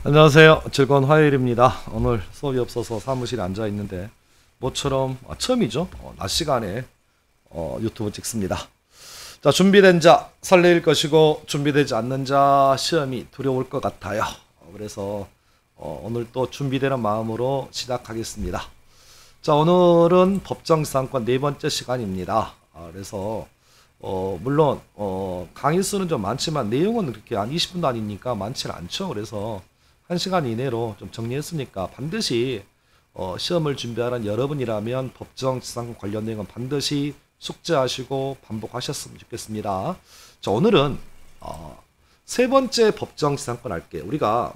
안녕하세요. 즐거운 화요일입니다. 오늘 수업이 없어서 사무실에 앉아 있는데 모처럼 처음이죠. 낮 시간에 유튜브 찍습니다. 자, 준비된 자 설레일 것이고 준비되지 않는 자 시험이 두려울 것 같아요. 그래서 오늘 또 준비되는 마음으로 시작하겠습니다. 자, 오늘은 법정지상권 네 번째 시간입니다. 그래서 물론 강의 수는 좀 많지만 내용은 그렇게 한 20분도 아니니까 많지는 않죠. 그래서 1시간 이내로 좀 정리했으니까 반드시 시험을 준비하는 여러분이라면 법정지상권 관련 내용은 반드시 숙제하시고 반복하셨으면 좋겠습니다. 자, 오늘은 세 번째 법정지상권 할게요. 우리가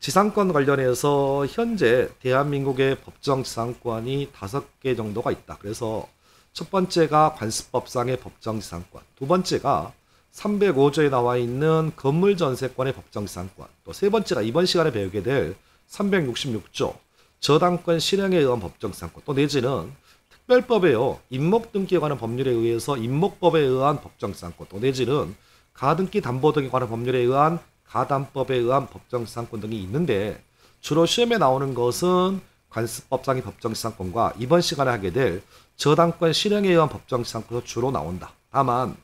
지상권 관련해서 현재 대한민국의 법정지상권이 5개 정도가 있다. 그래서 첫 번째가 관습법상의 법정지상권, 두 번째가 305조에 나와 있는 건물전세권의 법정지상권, 또 세 번째가 이번 시간에 배우게 될 366조 저당권 실행에 의한 법정지상권, 또 내지는 특별법에요 임목등기에 관한 법률에 의해서 임목법에 의한 법정지상권, 또 내지는 가등기 담보 등에 관한 법률에 의한 가담법에 의한 법정지상권 등이 있는데 주로 시험에 나오는 것은 관습법상의 법정지상권과 이번 시간에 하게 될 저당권 실행에 의한 법정지상권이 주로 나온다. 다만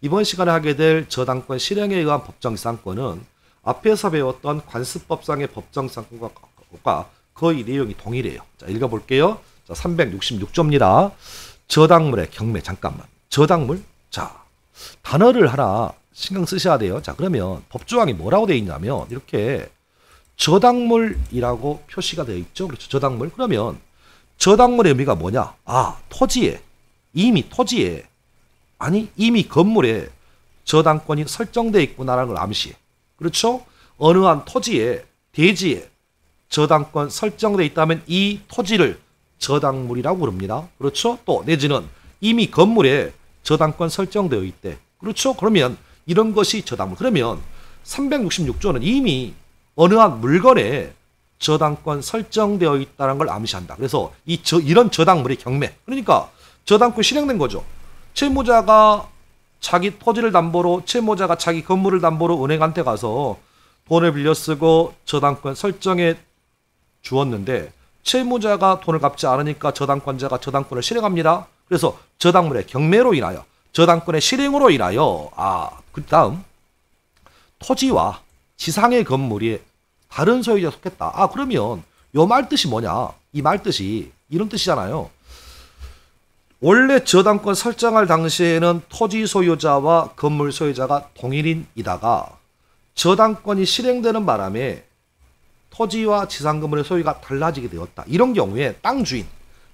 이번 시간에 하게 될 저당권 실행에 의한 법정지상권은 앞에서 배웠던 관습법상의 법정지상권과 거의 내용이 동일해요. 자, 읽어볼게요. 자, 366조입니다. 저당물의 경매. 잠깐만. 저당물? 자, 단어를 하나 신경 쓰셔야 돼요. 자, 그러면 법조항이 뭐라고 되어 있냐면 이렇게 저당물이라고 표시가 되어 있죠. 그렇죠. 저당물. 그러면 저당물의 의미가 뭐냐? 토지에, 이미 토지에, 아니 이미 건물에 저당권이 설정되어 있구나라는 걸 암시해. 그렇죠? 어느 한 토지에, 대지에 저당권 설정되어 있다면 이 토지를 저당물이라고 부릅니다. 그렇죠? 또 내지는 이미 건물에 저당권 설정되어 있대. 그렇죠? 그러면 이런 것이 저당물. 그러면 366조는 이미 어느 한 물건에 저당권 설정되어 있다는 걸 암시한다. 그래서 이런 저당물의 경매. 그러니까 저당권 실행된 거죠. 채무자가 자기 토지를 담보로, 채무자가 자기 건물을 담보로 은행한테 가서 돈을 빌려 쓰고 저당권 설정해 주었는데 채무자가 돈을 갚지 않으니까 저당권자가 저당권을 실행합니다. 그래서 저당물의 경매로 인하여, 저당권의 실행으로 인하여 그 다음 토지와 지상의 건물이 다른 소유자에 속했다. 그러면 요 말 뜻이 뭐냐? 이 말 뜻이 이런 뜻이잖아요. 원래 저당권 설정할 당시에는 토지 소유자와 건물 소유자가 동일인이다가 저당권이 실행되는 바람에 토지와 지상 건물의 소유가 달라지게 되었다. 이런 경우에 땅 주인,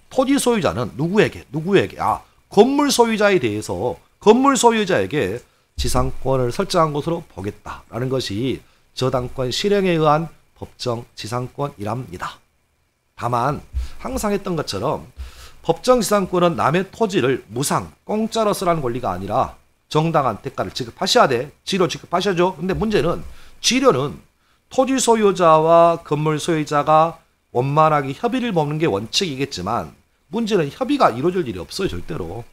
토지 소유자는 누구에게? 건물 소유자에 대해서 건물 소유자에게 지상권을 설정한 것으로 보겠다라는 것이 저당권 실행에 의한 법정지상권이랍니다. 다만 항상 했던 것처럼 법정지상권은 남의 토지를 무상, 공짜로 쓰라는 권리가 아니라 정당한 대가를 지급하셔야 돼. 지료 지급하셔야죠. 근데 문제는 지료는 토지 소유자와 건물 소유자가 원만하게 협의를 보는 게 원칙이겠지만 문제는 협의가 이루어질 일이 없어요. 절대로.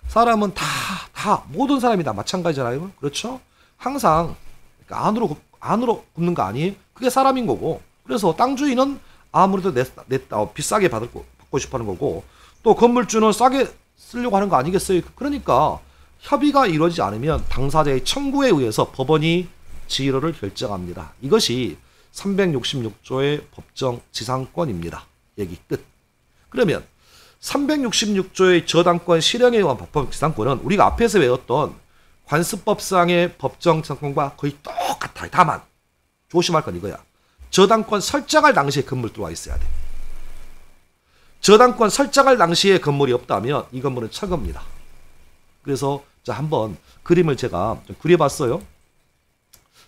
사람은 다 모든 사람이 다 마찬가지잖아요. 그렇죠? 항상 안으로 굽는 거 아니에요? 그게 사람인 거고. 그래서 땅 주인은 아무래도 비싸게 받고 싶어 하는 거고, 또 건물주는 싸게 쓰려고 하는 거 아니겠어요? 그러니까 협의가 이루어지지 않으면 당사자의 청구에 의해서 법원이 지료를 결정합니다. 이것이 366조의 법정지상권입니다. 얘기 끝. 그러면 366조의 저당권 실행에 의한 법정지상권은 우리가 앞에서 외웠던 관습법상의 법정지상권과 거의 똑같아요. 다만 조심할 건 이거야. 저당권 설정할 당시에 건물 들어와 있어야 돼. 저당권 설정할 당시에 건물이 없다면 이 건물은 철거입니다. 그래서 자, 한번 그림을 제가 좀 그려봤어요.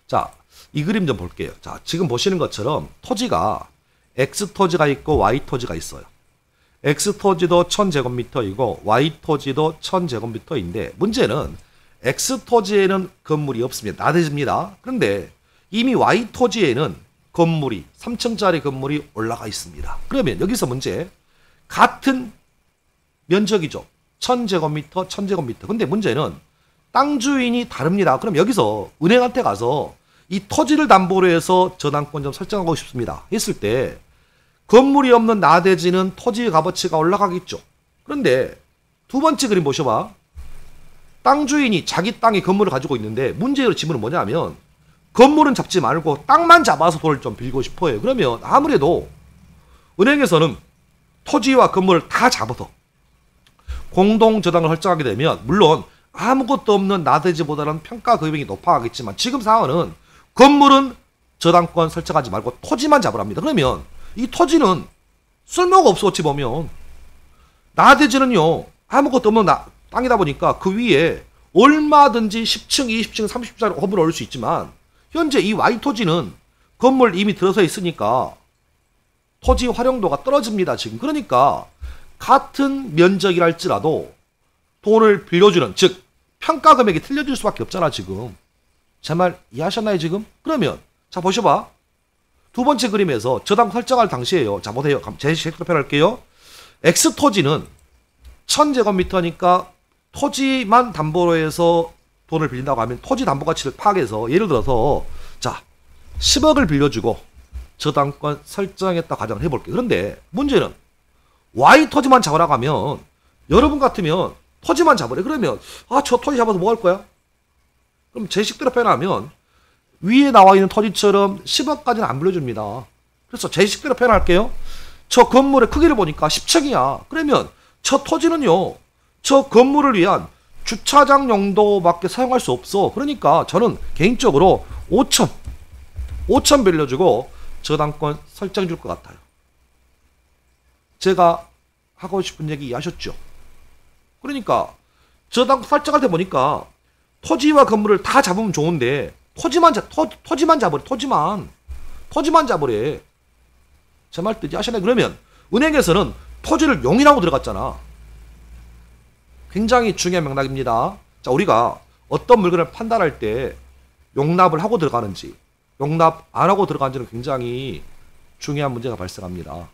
자, 이 그림 좀 볼게요. 자, 지금 보시는 것처럼 토지가 X토지가 있고 Y토지가 있어요. X토지도 1000제곱미터이고 Y토지도 1000제곱미터인데 문제는 X토지에는 건물이 없습니다. 나대집니다. 그런데 이미 Y토지에는 건물이 3층짜리 건물이 올라가 있습니다. 그러면 여기서 문제, 같은 면적이죠. 1000제곱미터, 1000제곱미터. 근데 문제는 땅 주인이 다릅니다. 그럼 여기서 은행한테 가서 이 토지를 담보로 해서 저당권 좀 설정하고 싶습니다 했을 때 건물이 없는 나대지는 토지의 값어치가 올라가겠죠. 그런데 두 번째 그림 보셔봐. 땅 주인이 자기 땅에 건물을 가지고 있는데 문제의 지문은 뭐냐면 건물은 잡지 말고 땅만 잡아서 돈을 좀 빌고 싶어요. 그러면 아무래도 은행에서는 토지와 건물을 다 잡아서 공동저당을 설정하게 되면 물론 아무것도 없는 나대지보다는 평가 금액이 높아가겠지만 지금 상황은 건물은 저당권 설정하지 말고 토지만 잡으랍니다. 그러면 이 토지는 쓸모가 없어. 어찌 보면 나대지는요 아무것도 없는 땅이다 보니까 그 위에 얼마든지 10층, 20층, 30층짜리 건물을 올릴 수 있지만 현재 이 Y토지는 건물 이미 들어서 있으니까 토지 활용도가 떨어집니다. 지금 그러니까 같은 면적이랄지라도 돈을 빌려주는 즉 평가 금액이 틀려질 수밖에 없잖아. 지금 제 말 이해하셨나요? 지금 그러면 자 보셔봐. 두 번째 그림에서 저당 설정할 당시에요. 자 보세요. 제시로 표현할게요. X토지는 1000제곱미터니까 토지만 담보로 해서 돈을 빌린다고 하면 토지 담보 가치를 파악해서 예를 들어서 자 10억을 빌려주고 저당권 설정했다 가정을 해볼게요. 그런데 문제는 Y토지만 잡으라고 하면 여러분 같으면 토지만 잡으래. 그러면 아 저 토지 잡아서 뭐 할 거야? 그럼 제 식대로 표현하면 위에 나와 있는 토지처럼 10억까지는 안 빌려줍니다. 그래서 제 식대로 표현할게요. 저 건물의 크기를 보니까 10층이야. 그러면 저 토지는요 저 건물을 위한 주차장 용도밖에 사용할 수 없어. 그러니까 저는 개인적으로 5천 빌려주고 저당권 설정해 줄 것 같아요. 제가 하고 싶은 얘기 이해하셨죠? 그러니까 저당 설정할 때 보니까 토지와 건물을 다 잡으면 좋은데 토지만 잡으래. 토지만 잡으래. 제 말 뜻이 아시나요? 그러면 은행에서는 토지를 용인하고 들어갔잖아. 굉장히 중요한 맥락입니다. 자, 우리가 어떤 물건을 판단할 때 용납을 하고 들어가는지 용납 안 하고 들어가는지는 굉장히 중요한 문제가 발생합니다.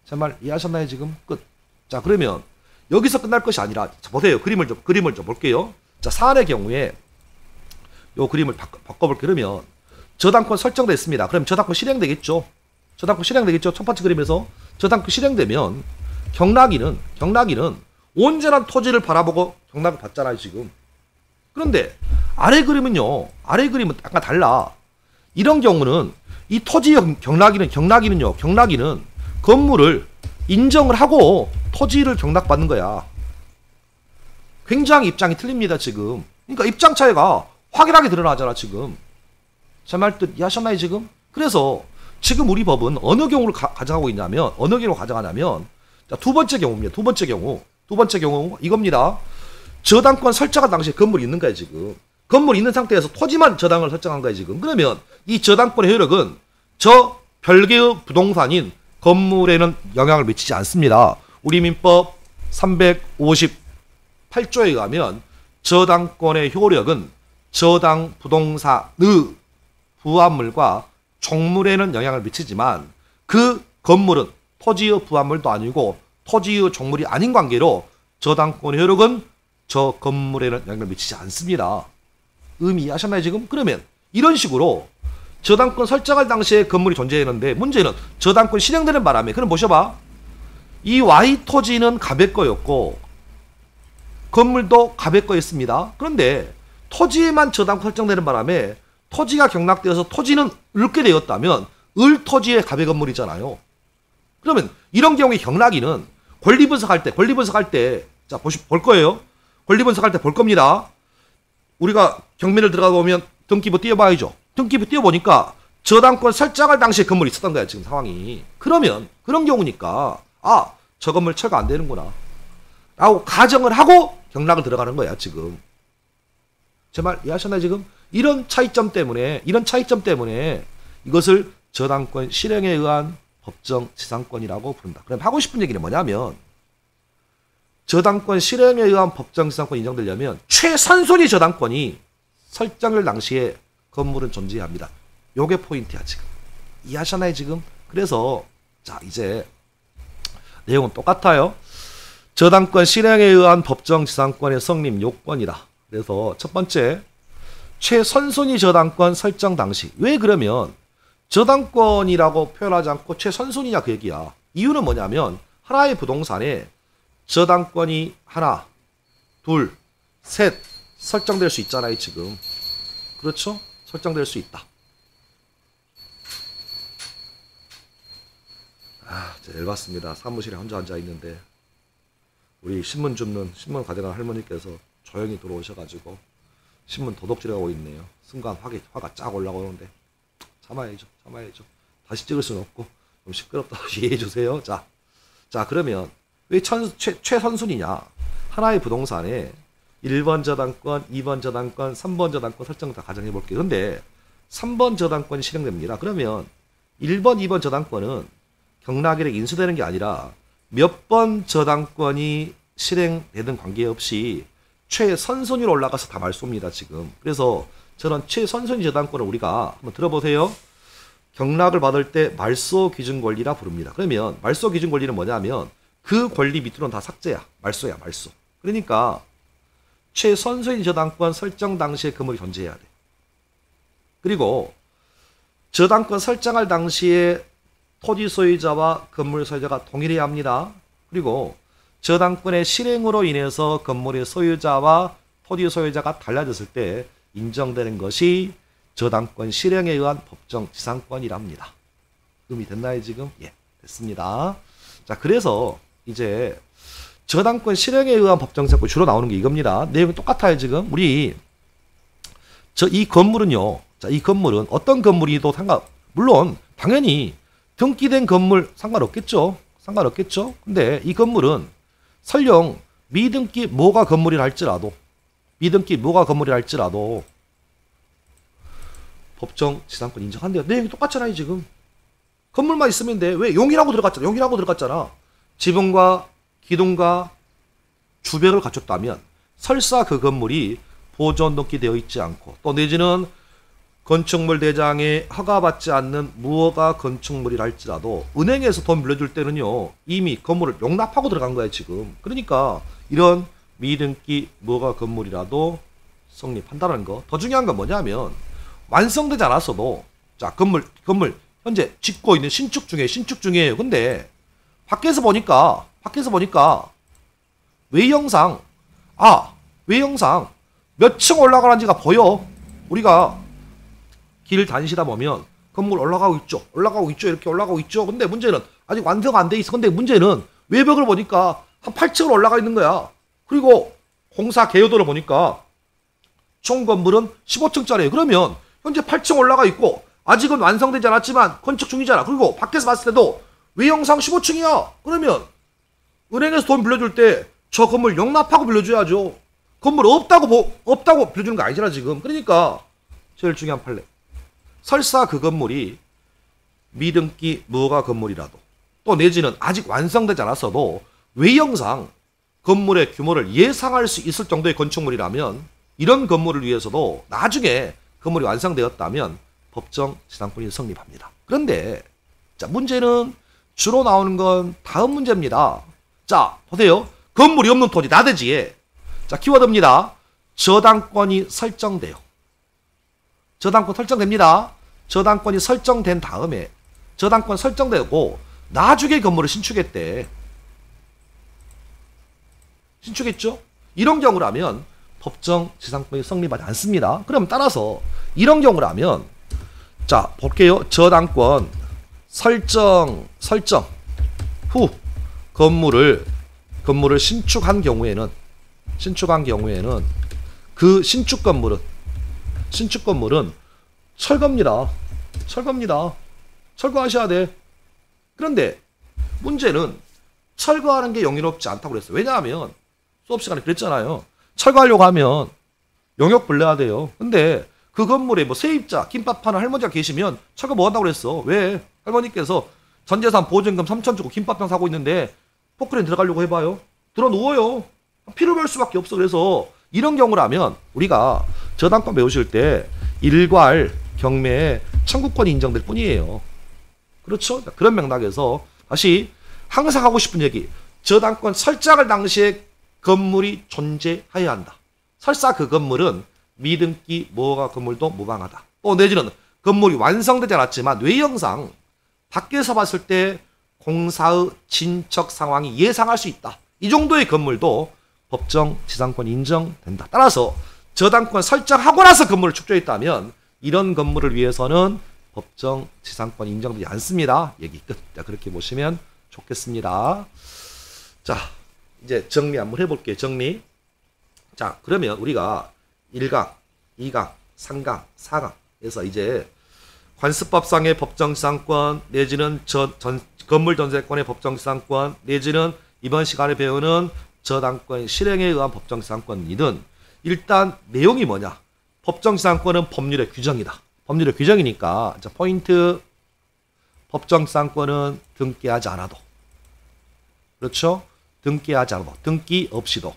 제 말 이해하셨나요? 지금 끝. 자, 그러면 여기서 끝날 것이 아니라 자, 보세요. 그림을 좀 볼게요. 자, 사안의 경우에 요 그림을 바꿔볼게요. 그러면 저당권 설정됐습니다. 그럼 저당권 실행되겠죠. 첫 번째 그림에서 저당권 실행되면 경락이는 온전한 토지를 바라보고 경락을 받잖아요. 지금. 그런데 아래 그림은 약간 달라. 이런 경우는 이 토지 경락이는요. 경락이는 건물을 인정을 하고 토지를 경락받는 거야. 굉장히 입장이 틀립니다. 지금. 그러니까 입장 차이가 확연하게 드러나잖아. 지금. 제 말 뜻 이해하셨나요? 지금. 그래서 지금 우리 법은 어느 경우를 가정하고 있냐면 어느 경우를 가정하냐면 자, 두 번째 경우입니다. 두 번째 경우 이겁니다. 저당권 설정한 당시에 건물이 있는 거야. 지금. 건물이 있는 상태에서 토지만 저당을 설정한 거야. 지금. 그러면 이 저당권의 효력은 저 별개의 부동산인 건물에는 영향을 미치지 않습니다. 우리 민법 358조에 가면 저당권의 효력은 저당 부동산의 부합물과 종물에는 영향을 미치지만 그 건물은 토지의 부합물도 아니고 토지의 종물이 아닌 관계로 저당권의 효력은 저 건물에는 영향을 미치지 않습니다. 의미 이해하셨나요? 지금? 그러면 이런 식으로 저당권 설정할 당시에 건물이 존재했는데 문제는 저당권 실행되는 바람에 그럼 보셔봐. 이 Y토지는 갑의 거였고 건물도 갑의 거였습니다. 그런데 토지에만 저당권 설정되는 바람에 토지가 경락되어서 토지는 을게 되었다면 을토지의 갑의 건물이잖아요. 그러면 이런 경우에 경락이는 권리분석할 때 자 볼 거예요. 권리분석할 때 볼 겁니다. 우리가 경매를 들어가 보면 등기부 띄워봐야죠. 등기부 띄워보니까 저당권 설정할 당시에 건물이 있었던 거야. 지금 상황이. 그러면 그런 경우니까 아 저 건물 철거 안 되는구나 라고 가정을 하고 경락을 들어가는 거야. 지금. 제 말 이해하셨나요? 지금? 이런 차이점 때문에 이것을 저당권 실행에 의한 법정 지상권이라고 부른다. 그럼 하고 싶은 얘기는 뭐냐면 저당권 실행에 의한 법정 지상권이 인정되려면 최선순위 저당권이 설정될 당시에 건물은 존재합니다. 요게 포인트야. 지금. 이해하셨나요? 지금? 그래서 자 이제 내용은 똑같아요. 저당권 실행에 의한 법정 지상권의 성립 요건이다. 그래서 첫 번째 최선순위 저당권 설정 당시. 왜 그러면 저당권이라고 표현하지 않고 최선순위냐 그 얘기야. 이유는 뭐냐면 하나의 부동산에 저당권이 하나, 둘, 셋 설정될 수 있잖아요 지금. 그렇죠? 설정될 수 있다. 열받습니다. 사무실에 혼자 앉아있는데 우리 신문 줍는 신문 가져간 할머니께서 조용히 들어오셔가지고 신문 도둑질하고 있네요. 순간 화가 쫙 올라오는데 참아야죠. 다시 찍을 수는 없고 좀 시끄럽다 이해해주세요. 자 그러면 왜 최선순위냐. 하나의 부동산에 1번 저당권, 2번 저당권, 3번 저당권 설정 다 가정해볼게요. 근데 3번 저당권이 실행됩니다. 그러면 1번, 2번 저당권은 경락일에 인수되는 게 아니라 몇 번 저당권이 실행되든 관계없이 최선순위로 올라가서 다 말소입니다 지금. 그래서 저런 최선순위 저당권을 우리가 한번 들어보세요. 경락을 받을 때 말소 기준 권리라 부릅니다. 그러면 말소 기준 권리는 뭐냐면 그 권리 밑으로는 다 삭제야. 말소. 그러니까 최선순위 저당권 설정 당시에 건물이 존재해야 돼. 그리고 저당권 설정할 당시에 토지 소유자와 건물 소유자가 동일해야 합니다. 그리고 저당권의 실행으로 인해서 건물의 소유자와 토지 소유자가 달라졌을 때 인정되는 것이 저당권 실행에 의한 법정 지상권이랍니다. 음이 됐나요 지금? 예, 됐습니다. 자, 그래서 이제 저당권 실행에 의한 법정 지상권 주로 나오는 게 이겁니다. 내용이 똑같아요 지금. 우리 이 건물은요. 자, 이 건물은 어떤 건물이도 물론 당연히 등기된 건물 상관없겠죠. 근데 이 건물은 설령 미등기 뭐가 건물이라 할지라도 법정 지상권 인정한대요. 내용이 똑같잖아요 지금. 건물만 있으면 돼. 왜? 용이라고 들어갔잖아. 지붕과 기둥과 주벽을 갖췄다면 설사 그 건물이 보존 등기되어 있지 않고 또 내지는 건축물 대장에 허가받지 않는 무허가 건축물이라 할지라도 은행에서 돈 빌려줄 때는요 이미 건물을 용납하고 들어간 거야 지금. 그러니까 이런 미등기 무허가 건물이라도 성립한다는 거. 더 중요한 건 뭐냐면 완성되지 않았어도 자 건물 현재 짓고 있는 신축 중이에요. 근데 밖에서 보니까 외형상 몇 층 올라가는지가 보여. 우리가 길 다니시다 보면 건물 올라가고 있죠. 이렇게 올라가고 있죠. 근데 문제는 아직 완성가 안 돼 있어. 근데 문제는 외벽을 보니까 한 8층으로 올라가 있는 거야. 그리고 공사 개요도를 보니까 총 건물은 15층짜리예요. 그러면 현재 8층 올라가 있고 아직은 완성되지 않았지만 건축 중이잖아. 그리고 밖에서 봤을 때도 외형상 15층이야. 그러면 은행에서 돈 빌려줄 때 저 건물 용납하고 빌려줘야죠. 건물 없다고 빌려주는 거 아니잖아 지금. 그러니까 제일 중요한 판례. 설사 그 건물이 미등기 무허가 건물이라도 또 내지는 아직 완성되지 않았어도 외형상 건물의 규모를 예상할 수 있을 정도의 건축물이라면 이런 건물을 위해서도 나중에 건물이 완성되었다면 법정 지상권이 성립합니다. 그런데 자 문제는 주로 나오는 건 다음 문제입니다. 자 보세요. 건물이 없는 토지 나대지에 자 키워드입니다. 저당권이 설정돼요. 저당권 설정됩니다. 저당권이 설정된 다음에 저당권 설정되고 나중에 건물을 신축했대. 신축했죠? 이런 경우라면 법정 지상권이 성립하지 않습니다. 그럼 따라서 이런 경우라면 자 볼게요. 저당권 설정 후 건물을 신축한 경우에는 그 신축 건물은 철거입니다. 철거하셔야 돼. 그런데 문제는 철거하는 게 영리롭지 않다고 그랬어요. 왜냐하면 수업 시간에 그랬잖아요. 철거하려고 하면 용역 불려야 돼요. 근데 그 건물에 뭐 세입자, 김밥 파는 할머니가 계시면 철거 뭐 한다고 그랬어. 왜? 할머니께서 전재산 보증금 3천 주고 김밥병 사고 있는데 포크레인 들어가려고 해봐요. 들어 누워요. 피를 볼 수밖에 없어. 그래서 이런 경우라면 우리가 저당권 배우실 때 일괄 경매에 청구권이 인정될 뿐이에요. 그렇죠? 그런 맥락에서 다시 항상 하고 싶은 얘기. 저당권 설정할 당시에 건물이 존재해야 한다. 설사 그 건물은 미등기 뭐가 건물도 무방하다. 또 내지는 건물이 완성되지 않았지만 외형상 밖에서 봤을 때 공사의 진척 상황이 예상할 수 있다. 이 정도의 건물도 법정 지상권 인정된다. 따라서 저당권 설정하고 나서 건물을 축조했다면 이런 건물을 위해서는 법정 지상권 인정되지 않습니다. 얘기 끝. 자, 그렇게 보시면 좋겠습니다. 자, 이제 정리 한번 해볼게요. 정리. 자, 그러면 우리가 1강, 2강, 3강, 4강에서 이제 관습법상의 법정지상권 내지는 건물전세권의 법정지상권 내지는 이번 시간에 배우는 저당권 실행에 의한 법정지상권이든 일단 내용이 뭐냐. 법정지상권은 법률의 규정이다. 법률의 규정이니까 자, 포인트 법정지상권은 등기하지 않아도 그렇죠? 등기하지 않아도 등기 없이도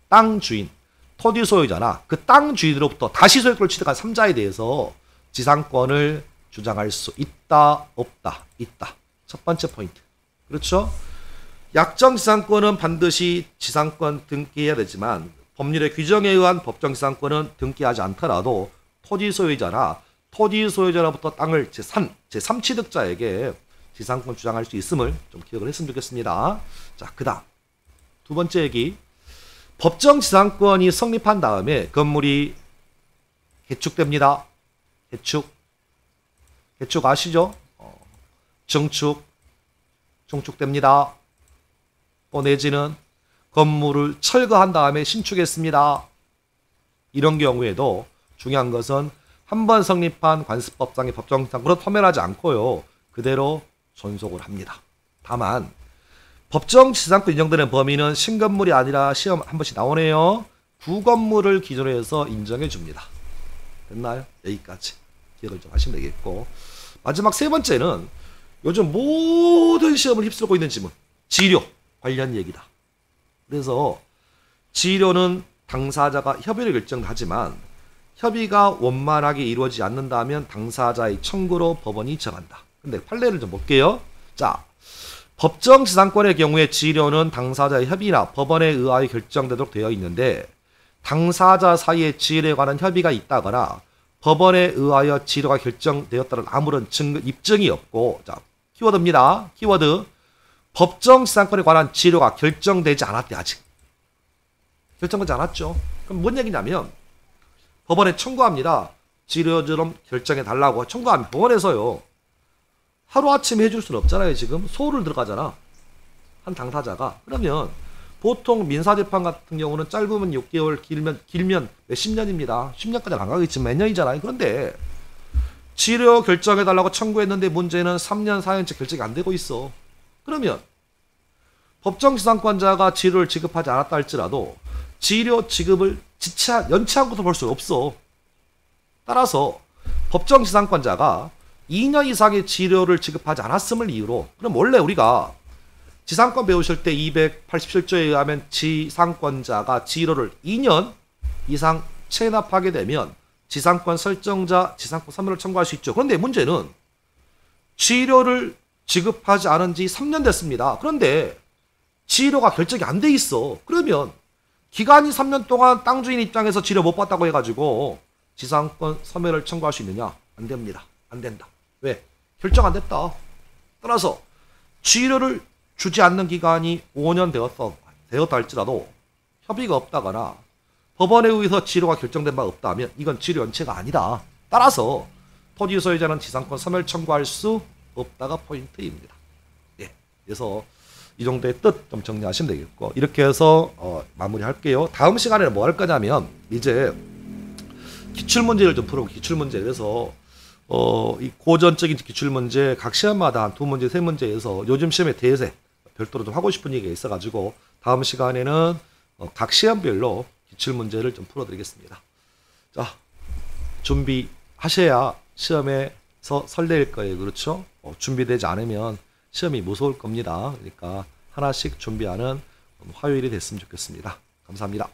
땅 주인 토지 소유자나 그 땅 주인으로부터 다시 소유권을 취득한 3자에 대해서 지상권을 주장할 수 있다, 없다, 있다. 첫 번째 포인트. 그렇죠? 약정 지상권은 반드시 지상권 등기해야 되지만 법률의 규정에 의한 법정 지상권은 등기하지 않더라도 토지 소유자나 토지 소유자로부터 땅을 제3취득자에게 지상권 주장할 수 있음을 좀 기억을 했으면 좋겠습니다. 자, 그 다음 두 번째 얘기. 법정 지상권이 성립한 다음에 건물이 개축됩니다. 개축 아시죠? 증축됩니다. 또 내지는 건물을 철거한 다음에 신축했습니다. 이런 경우에도 중요한 것은 한번 성립한 관습법상의 법정지상권은 소멸하지 않고요. 그대로 존속을 합니다. 다만 법정지상권 인정되는 범위는 신건물이 아니라 시험 한 번씩 나오네요. 구건물을 기준으로 해서 인정해 줍니다. 됐나요? 여기까지 기억을 좀 하시면 되겠고, 마지막 세 번째는 요즘 모든 시험을 휩쓸고 있는 지문, 지료 관련 얘기다. 그래서 지료는 당사자가 협의를 결정하지만 협의가 원만하게 이루어지지 않는다면 당사자의 청구로 법원이 정한다. 근데 판례를 좀 볼게요. 자, 법정 지상권의 경우에 지료는 당사자의 협의나 법원에 의하여 결정되도록 되어 있는데 당사자 사이에 지료에 관한 협의가 있다거나 법원에 의하여 지료가 결정되었다는 아무런 증거, 입증이 없고, 자, 키워드입니다. 키워드. 법정 지상권에 관한 지료가 결정되지 않았대. 아직 결정되지 않았죠. 그럼 뭔 얘기냐면 법원에 청구합니다. 지료처럼 결정해 달라고 청구하면 법원에서요 하루아침에 해줄 수는 없잖아요. 지금 소를 들어가잖아, 한 당사자가. 그러면 보통 민사재판 같은 경우는 짧으면 6개월, 길면 몇십 년입니다. 10년까지는 안 가겠지만 몇 년이잖아요. 그런데 지료 결정해달라고 청구했는데 문제는 3년, 4년째 결정이 안 되고 있어. 그러면 법정지상권자가 지료를 지급하지 않았다 할지라도 지료 지급을 연체한 것도 볼 수 없어. 따라서 법정지상권자가 2년 이상의 지료를 지급하지 않았음을 이유로, 그럼 원래 우리가 지상권 배우실 때 287조에 의하면 지상권자가 지료를 2년 이상 체납하게 되면 지상권 설정자 지상권 소멸을 청구할 수 있죠. 그런데 문제는 지료를 지급하지 않은 지 3년 됐습니다. 그런데 지료가 결정이 안 돼 있어. 그러면 기간이 3년 동안 땅 주인 입장에서 지료 못 봤다고 해가지고 지상권 소멸을 청구할 수 있느냐? 안 됩니다. 안 된다. 왜? 결정 안 됐다. 따라서 지료를 주지 않는 기간이 5년 되었다 할지라도 협의가 없다거나 법원에 의해서 지료가 결정된 바 없다면 이건 지료 연체가 아니다. 따라서 토지 소유자는 지상권 소멸 청구할 수 없다가 포인트입니다. 예. 그래서 이 정도의 뜻 좀 정리하시면 되겠고, 이렇게 해서 마무리할게요. 다음 시간에는 뭐 할 거냐면 이제 기출문제를 좀 풀어보고, 기출문제. 그래서 이 고전적인 기출문제 각 시험마다 한 2문제, 3문제에서 요즘 시험에 대세 별도로 좀 하고 싶은 얘기가 있어가지고 다음 시간에는 각 시험별로 기출문제를 좀 풀어드리겠습니다. 자, 준비하셔야 시험에서 설레일 거예요. 그렇죠? 준비되지 않으면 시험이 무서울 겁니다. 그러니까 하나씩 준비하는 화요일이 됐으면 좋겠습니다. 감사합니다.